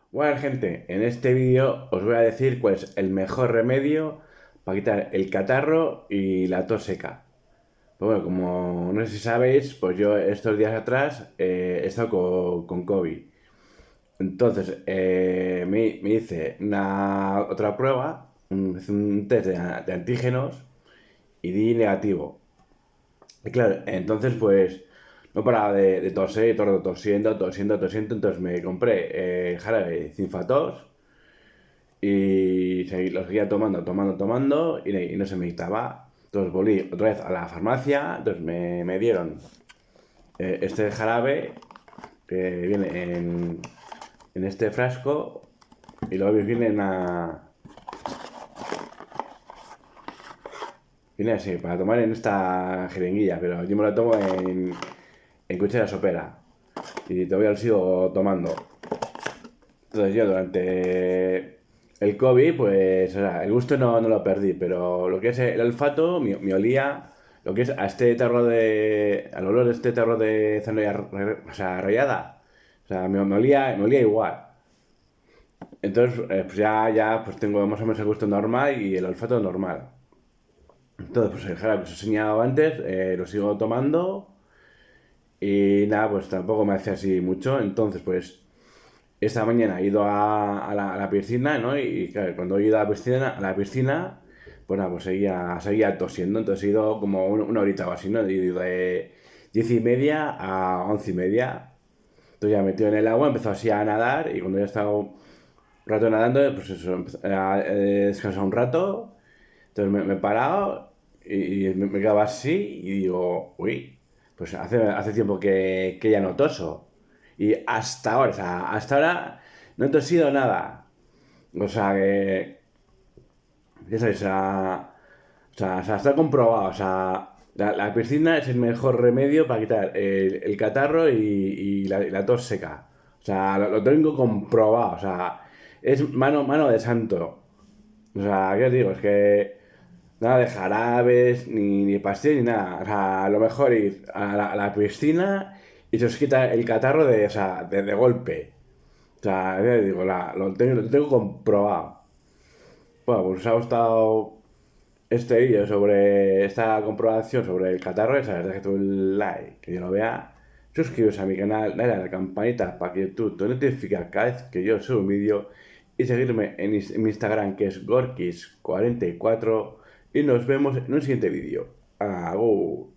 Bueno, gente, en este vídeo os voy a decir cuál es el mejor remedio para quitar el catarro y la tos seca. Pues bueno, como no sé si sabéis, pues yo estos días atrás he estado con COVID. Entonces, me hice otra prueba, un test de antígenos y di negativo. Y claro, entonces pues no paraba de toser, todo tosiendo. Entonces me compré jarabe Cinfatos y lo seguía tomando y no se me quitaba. Entonces volví otra vez a la farmacia, entonces me dieron este jarabe que viene en este frasco y luego viene así, para tomar en esta jeringuilla, pero yo me lo tomo en cuchara sopera y todavía lo sigo tomando. Entonces yo durante el COVID, pues, o sea, el gusto no lo perdí, pero lo que es el olfato, me olía lo que es a este tarro al olor de este tarro de zanahoria, o sea, rallada. O sea, me olía igual. Entonces, pues pues tengo más o menos el gusto normal y el olfato normal. Entonces, pues el jarabe que os he enseñado antes, lo sigo tomando y nada, pues tampoco me hace así mucho. Entonces, pues esta mañana he ido a la piscina, ¿no? Y claro, cuando he ido a la piscina, pues nada, pues seguía tosiendo. Entonces he ido como una horita o así, ¿no? He ido de 10:30 a 11:30. Entonces ya metido en el agua, empezó así a nadar y cuando ya he estado un rato nadando, pues eso, he descansado un rato. Entonces me he parado y me quedaba así y digo, uy, pues hace tiempo que ya no toso. Y hasta ahora, o sea, hasta ahora no he tosido nada. O sea, ya sabes, o sea, está comprobado. O sea, la piscina es el mejor remedio para quitar el catarro y la tos seca. O sea, lo tengo comprobado. O sea, es mano de santo. O sea, ¿qué os digo? Es que nada de jarabes, ni pastillas, ni nada. O sea, lo mejor ir a la piscina y se os quita el catarro o sea, de golpe. O sea, ya digo, lo tengo comprobado. Bueno, pues os ha gustado este vídeo sobre esta comprobación sobre el catarro. Esa verdad que tu un like, que yo lo vea. Suscribiros a mi canal, dale a la campanita para que YouTube te notifique cada vez que yo subo un vídeo. Y seguirme en mi Instagram que es Gorkis44. Y nos vemos en un siguiente vídeo. Agur.